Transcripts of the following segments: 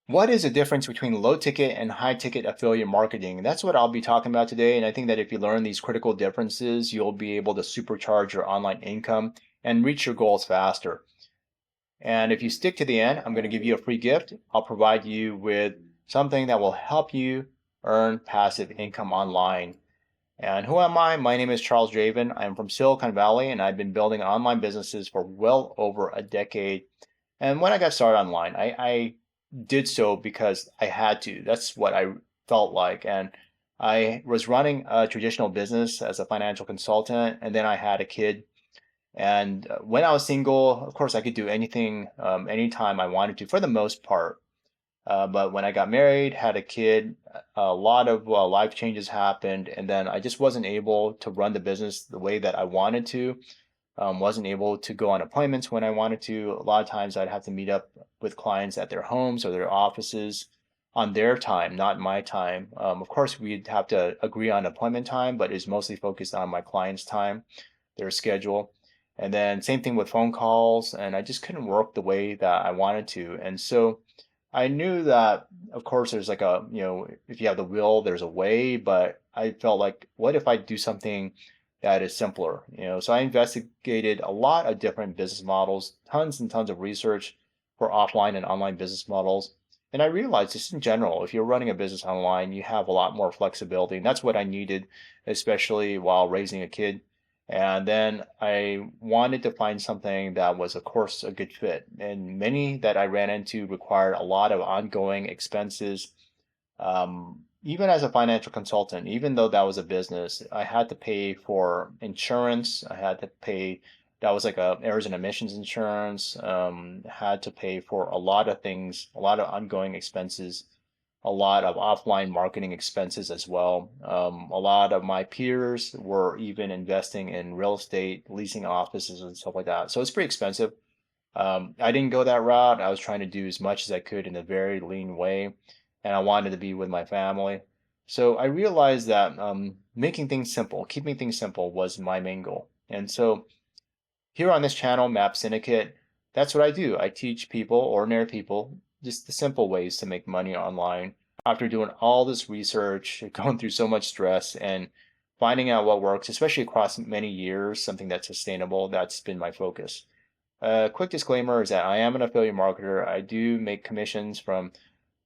What is the difference between low ticket and high ticket affiliate marketing? That's what I'll be talking about today. And I think that if you learn these critical differences, you'll be able to supercharge your online income and reach your goals faster. And if you stick to the end, I'm going to give you a free gift. I'll provide you with something that will help you earn passive income online. And who am I? My name is Charles Draven. I'm from Silicon Valley, and I've been building online businesses for well over a decade. And when I got started online, I did so because I had to. That's what I felt like. And I was running a traditional business as a financial consultant, and then I had a kid. And when I was single, of course, I could do anything, anytime I wanted to, for the most part. But when I got married, had a kid, a lot of life changes happened, and then I just wasn't able to run the business the way that I wanted to. Wasn't able to go on appointments when I wanted to. A lot of times I'd have to meet up with clients at their homes or their offices on their time, not my time. Of course, we'd have to agree on appointment time, but it's mostly focused on my client's time, their schedule. And then same thing with phone calls, and I just couldn't work the way that I wanted to. And so I knew that, of course, there's like if you have the will, there's a way, but I felt like, what if I do something that is simpler? So I investigated a lot of different business models, tons and tons of research for offline and online business models. And I realized just in general, if you're running a business online, you have a lot more flexibility. And that's what I needed, especially while raising a kid. And then I wanted to find something that was, of course, a good fit. And many that I ran into required a lot of ongoing expenses. Even as a financial consultant, even though that was a business, I had to pay for insurance. I had to pay, that was like a errors and emissions insurance. Had to pay for a lot of things, a lot of ongoing expenses, a lot of offline marketing expenses as well. A lot of my peers were even investing in real estate, leasing offices and stuff like that. So it's pretty expensive. I didn't go that route. I was trying to do as much as I could in a very lean way, and I wanted to be with my family. So I realized that making things simple, keeping things simple was my main goal. And so here on this channel, Map Syndicate, that's what I do. I teach people, ordinary people, just the simple ways to make money online after doing all this research, going through so much stress, and finding out what works, especially across many years, something that's sustainable. That's been my focus. Quick disclaimer is that I am an affiliate marketer. I do make commissions from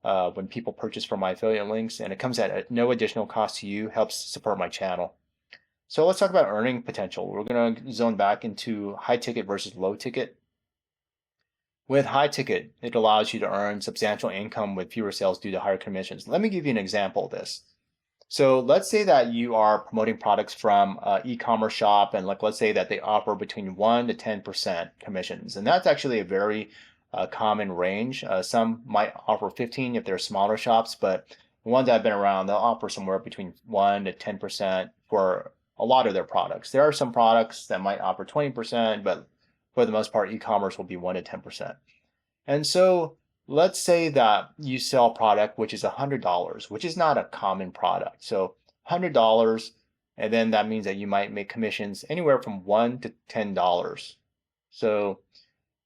when people purchase from my affiliate links, and it comes at no additional cost to you, helps support my channel. So let's talk about earning potential. We're going to zone back into high ticket versus low ticket. With high ticket, it allows you to earn substantial income with fewer sales due to higher commissions. Let me give you an example of this. So let's say that you are promoting products from an e-commerce shop, and let's say that they offer between 1 to 10% commissions. And that's actually a very common range. Some might offer 15 if they're smaller shops, but the ones I've been around, they'll offer somewhere between 1 to 10% for a lot of their products. There are some products that might offer 20%, but for the most part, e-commerce will be 1 to 10%. And so let's say that you sell a product which is $100, which is not a common product. So $100, and then that means that you might make commissions anywhere from $1 to $10. So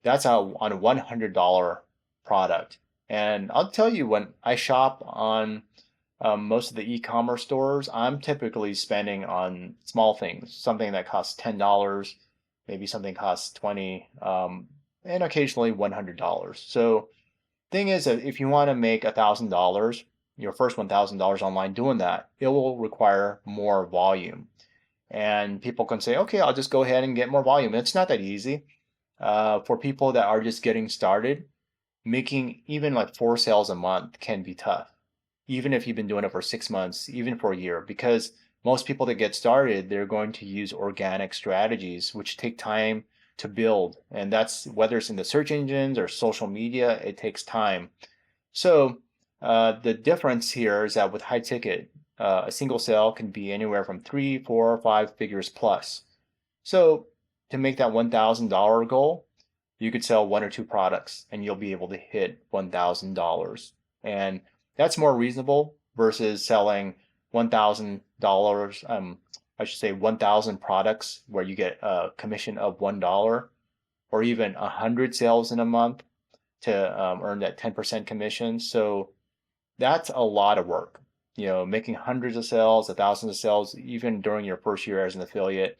that's on a $100 product. And I'll tell you, when I shop on most of the e-commerce stores, I'm typically spending on small things, something that costs $10, maybe something costs 20, and occasionally $100. So thing is that if you want to make $1,000, your first $1,000 online doing that, it will require more volume. And people can say, okay, I'll just go ahead and get more volume. It's not that easy. For people that are just getting started, making even like 4 sales a month can be tough, even if you've been doing it for 6 months, even for a year, because most people that get started, they're going to use organic strategies, which take time to build. And that's whether it's in the search engines or social media, it takes time. So the difference here is that with high ticket, a single sale can be anywhere from 3, 4, 5 figures plus. So to make that $1,000 goal, you could sell 1 or 2 products and you'll be able to hit $1,000. And that's more reasonable versus selling $1,000, I should say 1,000 products where you get a commission of $1, or even 100 sales in a month. to earn that 10% commission. So that's a lot of work. Making hundreds of sales, thousands of sales, even during your first year as an affiliate,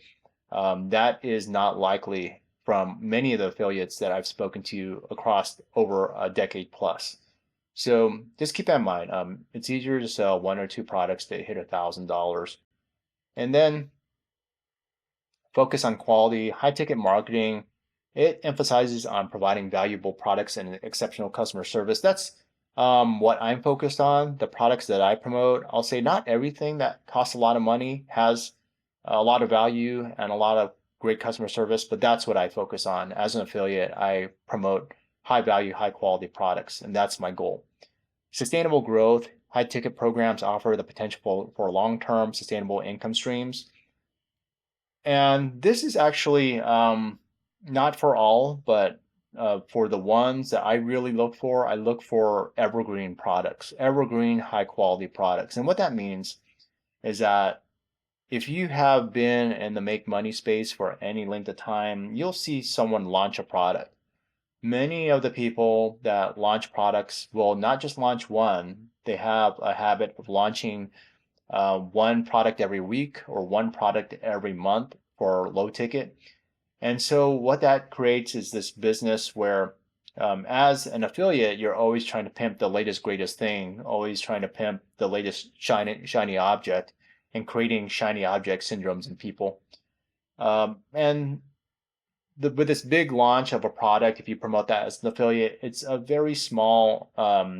that is not likely from many of the affiliates that I've spoken to across over a decade plus. So just keep that in mind. It's easier to sell one or two products that hit $1,000. And then focus on quality, high ticket marketing. It emphasizes on providing valuable products and exceptional customer service. That's what I'm focused on, the products that I promote. I'll say not everything that costs a lot of money has a lot of value and a lot of great customer service, but that's what I focus on. As an affiliate, I promote high value, high quality products, and that's my goal. Sustainable growth, high ticket programs offer the potential for long-term sustainable income streams. And this is actually not for all, but for the ones that I really look for, I look for evergreen products, evergreen high quality products. And what that means is that if you have been in the make money space for any length of time, you'll see someone launch a product. Many of the people that launch products will not just launch one, they have a habit of launching one product every week or one product every month for low ticket. And so what that creates is this business where as an affiliate, you're always trying to pimp the latest, greatest thing, always trying to pimp the latest shiny object and creating shiny object syndromes in people. And with this big launch of a product, if you promote that as an affiliate, it's a very small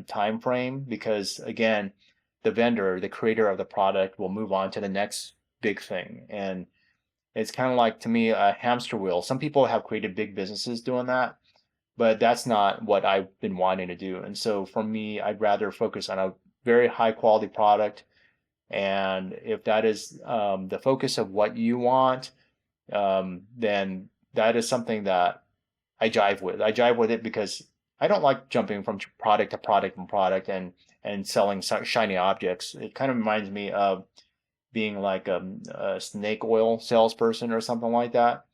time frame because, again, the vendor, the creator of the product, will move on to the next big thing. And it's kind of like, to me, a hamster wheel. Some people have created big businesses doing that, but that's not what I've been wanting to do. And so for me, I'd rather focus on a very high quality product. And if that is the focus of what you want, then that is something that I jive with. I jive with it because I don't like jumping from product to product and product and selling shiny objects. It kind of reminds me of being like a snake oil salesperson or something like that.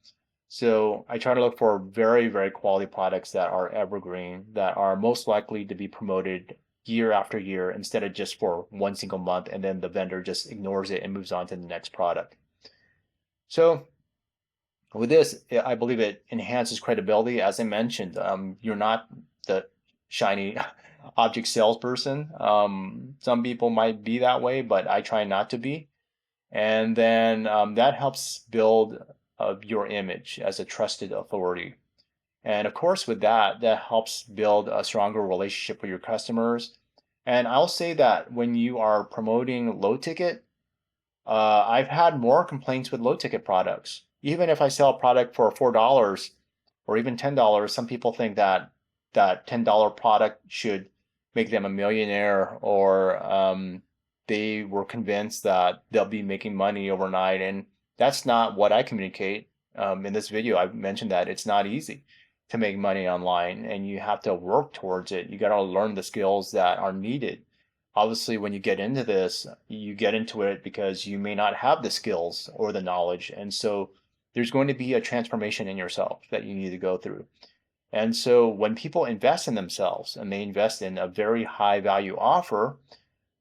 So I try to look for very, very quality products that are evergreen, that are most likely to be promoted year after year instead of just for one single month and then the vendor just ignores it and moves on to the next product. So with this, I believe it enhances credibility. As I mentioned, you're not the shiny object salesperson. Some people might be that way, but I try not to be. And then that helps build your image as a trusted authority. And of course, with that, that helps build a stronger relationship with your customers. And I'll say that when you are promoting low ticket, I've had more complaints with low ticket products. Even if I sell a product for $4 or even $10, some people think that that $10 product should make them a millionaire, or they were convinced that they'll be making money overnight. And that's not what I communicate. In this video, I've mentioned that it's not easy to make money online and you have to work towards it. You got to learn the skills that are needed. Obviously, when you get into this, you get into it because you may not have the skills or the knowledge. And so there's going to be a transformation in yourself that you need to go through. And so when people invest in themselves and they invest in a very high value offer,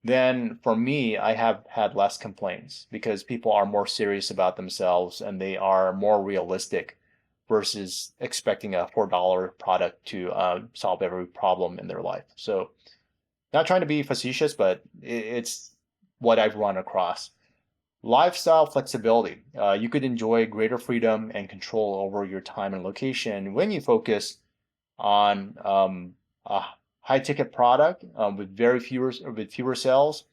then for me, I have had less complaints because people are more serious about themselves and they are more realistic versus expecting a $4 product to solve every problem in their life. So not trying to be facetious, but it's what I've run across. Lifestyle flexibility. You could enjoy greater freedom and control over your time and location when you focus on a high ticket product with fewer sales,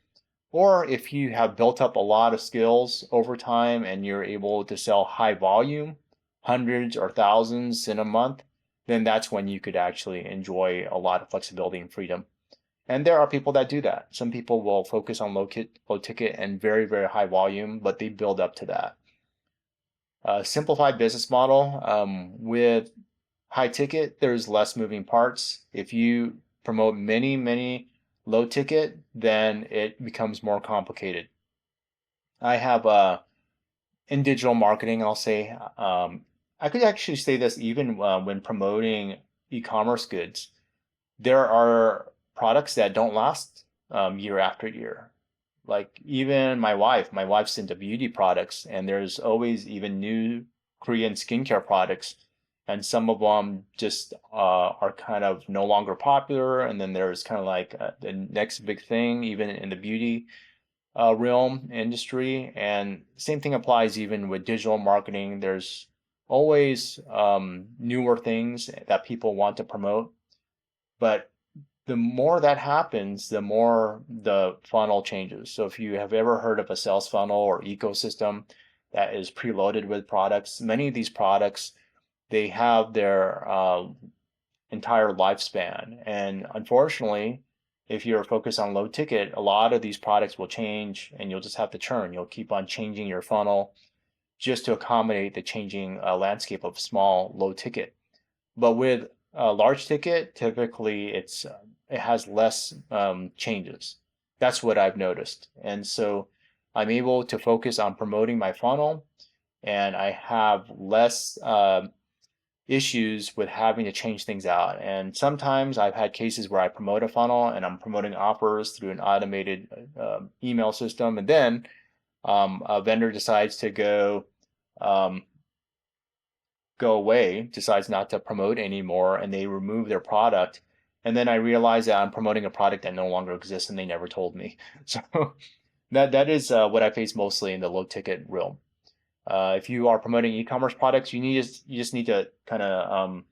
or if you have built up a lot of skills over time and you're able to sell high volume, hundreds or thousands in a month, then that's when you could actually enjoy a lot of flexibility and freedom. And there are people that do that. Some people will focus on low ticket and very, very high volume, but they build up to that. Simplified business model. With high ticket, there's less moving parts. If you promote many, many low ticket, then it becomes more complicated. I have in digital marketing, I'll say, I could actually say this even when promoting e-commerce goods. there are products that don't last year after year. Like even my wife's into beauty products, and there's always even new Korean skincare products, and some of them just are kind of no longer popular. And then there's kind of like the next big thing, even in the beauty realm industry. And same thing applies even with digital marketing. There's always newer things that people want to promote, but the more that happens, the more the funnel changes. So if you have ever heard of a sales funnel or ecosystem that is preloaded with products, many of these products, they have their entire lifespan. And unfortunately, if you're focused on low ticket, a lot of these products will change and you'll just have to churn. You'll keep on changing your funnel just to accommodate the changing landscape of small low ticket. But with a large ticket, typically it has less changes. That's what I've noticed. And so I'm able to focus on promoting my funnel, and I have less issues with having to change things out. And sometimes I've had cases where I promote a funnel and I'm promoting offers through an automated email system, and then a vendor decides to um, go away, decides not to promote anymore, and they remove their product. And then I realize that I'm promoting a product that no longer exists, and they never told me. So that is what I face mostly in the low ticket realm. If you are promoting e-commerce products, you just need to kind of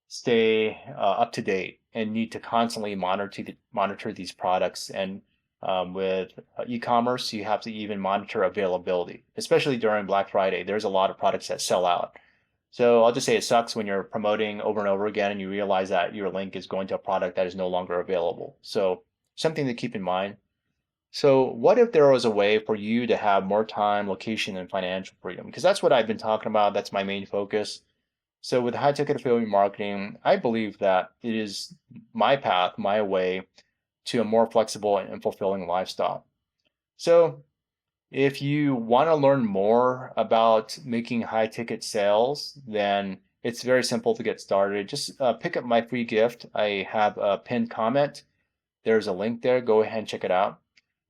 stay up to date and need to constantly monitor these products. And with e-commerce, you have to even monitor availability, especially during Black Friday. There's a lot of products that sell out. So I'll just say it sucks when you're promoting over and over again and you realize that your link is going to a product that is no longer available. So something to keep in mind. So what if there was a way for you to have more time, location, and financial freedom? Because that's what I've been talking about. That's my main focus. So with high ticket affiliate marketing, I believe that it is my path, my way to a more flexible and fulfilling lifestyle. So if you want to learn more about making high ticket sales, then it's very simple to get started. Just pick up my free gift. I have a pinned comment. There's a link there. Go ahead and check it out.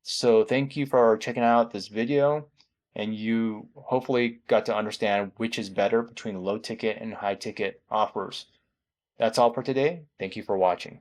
So thank you for checking out this video, and you hopefully got to understand which is better between low ticket and high ticket offers. That's all for today. Thank you for watching.